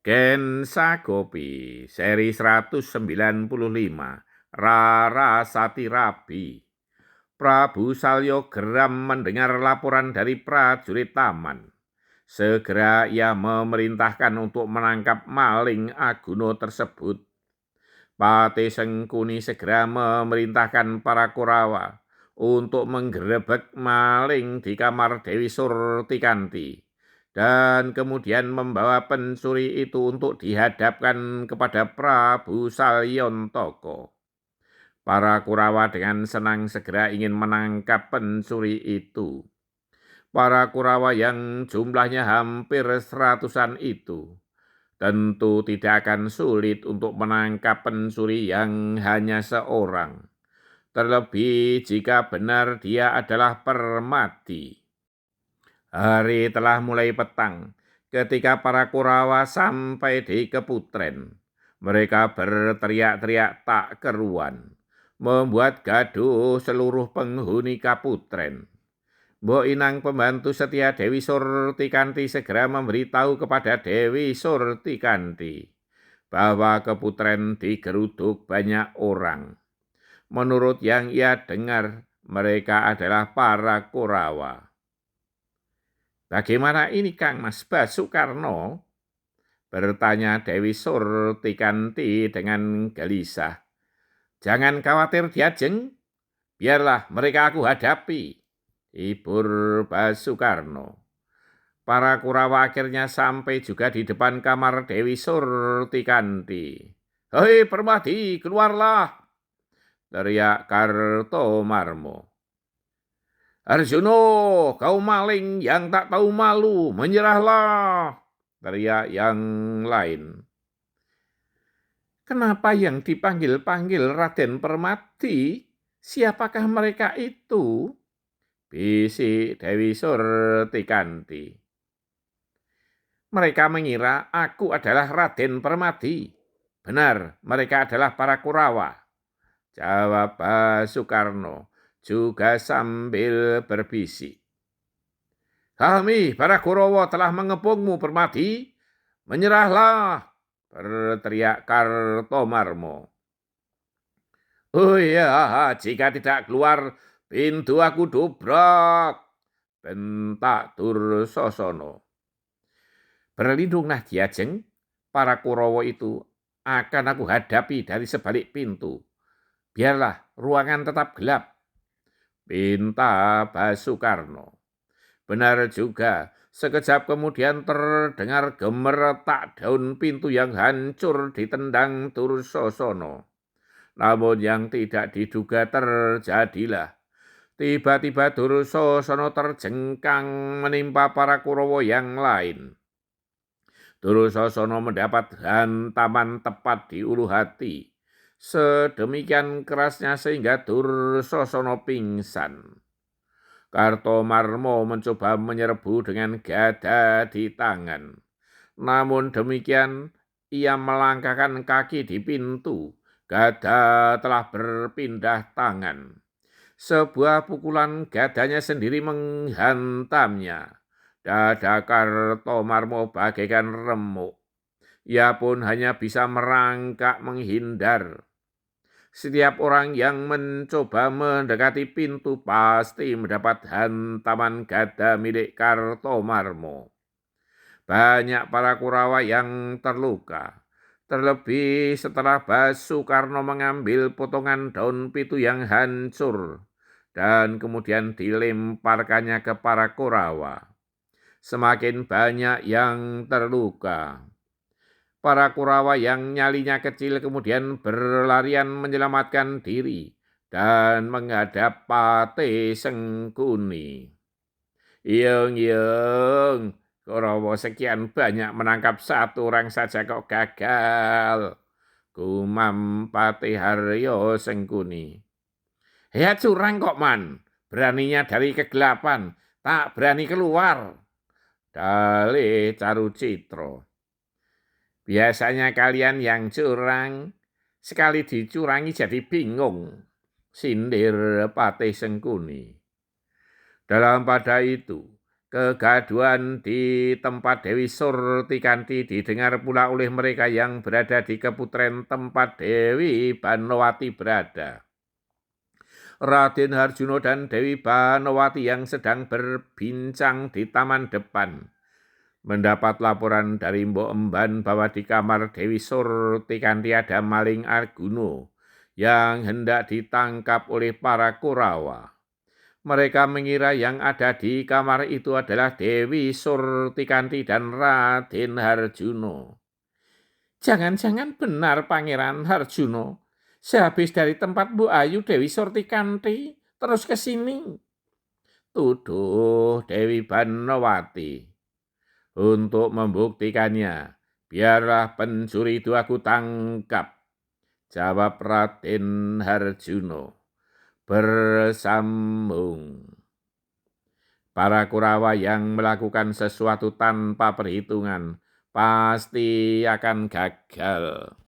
Gen Sagopi seri 195 Rarasati Rabi. Prabu Salyo geram mendengar laporan dari prajurit taman. Segera ia memerintahkan untuk menangkap maling Aguna tersebut. Pati Sengkuni segera memerintahkan para Kurawa untuk menggerebek maling di kamar Dewi Surtikanti dan kemudian membawa pencuri itu untuk dihadapkan kepada Prabu Salyontoko. Para Kurawa dengan senang segera ingin menangkap pencuri itu. Para Kurawa yang jumlahnya hampir seratusan itu tentu tidak akan sulit untuk menangkap pencuri yang hanya seorang, terlebih jika benar dia adalah Permati. Hari telah mulai petang ketika para Kurawa sampai di Keputren. Mereka berteriak-teriak tak keruan, membuat gaduh seluruh penghuni Kaputren. Mbok Inang pembantu setia Dewi Surtikanti segera memberitahu kepada Dewi Surtikanti bahwa Keputren digeruduk banyak orang. Menurut yang ia dengar, mereka adalah para Kurawa. Bagaimana ini Kang Mas Basukarno? Bertanya Dewi Surtikanti dengan gelisah. Jangan khawatir Diajeng, biarlah mereka aku hadapi. Hibur Basukarno. Para Kurawa akhirnya sampai juga di depan kamar Dewi Surtikanti. Hei Permati, keluarlah! Teriak Kartomarmo. Arjuno, kau maling yang tak tahu malu, menyerahlah! Teriak yang lain. Kenapa yang dipanggil-panggil Raden Permati? Siapakah mereka itu? Bisik Dewi Surtikanti. Mereka mengira aku adalah Raden Permati. Benar, mereka adalah para Kurawa. Jawab Basukarno juga sambil berbisik. Kami para Kurawa telah mengepungmu Permati. Menyerahlah, berteriak Kartomarmo. Oh iya, jika tidak keluar, pintu aku dobrak, bentak Dursosono. Berlindunglah Diajeng, para Kurawa itu akan aku hadapi dari sebalik pintu. Biarlah ruangan tetap gelap, pinta Basukarno. Benar juga, sekejap kemudian terdengar gemeretak daun pintu yang hancur ditendang Dursosono. Namun yang tidak diduga terjadilah. Tiba-tiba Dursosono terjengkang menimpa para Kurawa yang lain. Dursosono mendapat hantaman tepat di ulu hati. Sedemikian kerasnya sehingga Dursosono pingsan. Kartomarmo mencoba menyerbu dengan gada di tangan. Namun demikian, ia melangkahkan kaki di pintu. Gada telah berpindah tangan. Sebuah pukulan gadanya sendiri menghantamnya. Dada Kartomarmo bagaikan remuk. Ia pun hanya bisa merangkak menghindar. Setiap orang yang mencoba mendekati pintu pasti mendapat hantaman gada milik Kartomarmo. Banyak para Kurawa yang terluka. Terlebih setelah Basukarno mengambil potongan daun pitu yang hancur dan kemudian dilemparkannya ke para Kurawa. Semakin banyak yang terluka. Para Kurawa yang nyalinya kecil kemudian berlarian menyelamatkan diri dan menghadap Pati Sengkuni. Yung, Kurawa sekian banyak menangkap satu orang saja kok gagal. Gumam Pati Haryo Sengkuni. Ya curang kok man, beraninya dari kegelapan, tak berani keluar. Dalih Carucitro. Biasanya kalian yang curang, sekali dicurangi jadi bingung. Sindir Pati Sengkuni. Dalam pada itu, Kegaduhan di tempat Dewi Surtikanti didengar pula oleh mereka yang berada di keputren tempat Dewi Banowati berada. Raden Harjuno dan Dewi Banowati yang sedang berbincang di taman depan mendapat laporan dari Mbok Emban bahwa di kamar Dewi Surtikanti ada maling Arguno yang hendak ditangkap oleh para Kurawa. Mereka mengira yang ada di kamar itu adalah Dewi Surtikanti dan Raden Harjuno. Jangan-jangan benar Pangeran Harjuno. Sehabis dari tempat Bu Ayu Dewi Surtikanti terus ke sini. Tuduh Dewi Banowati. Untuk membuktikannya, biarlah pencuri itu aku tangkap. Jawab Raden Harjuno. Bersambung. Para Kurawa yang melakukan sesuatu tanpa perhitungan pasti akan gagal.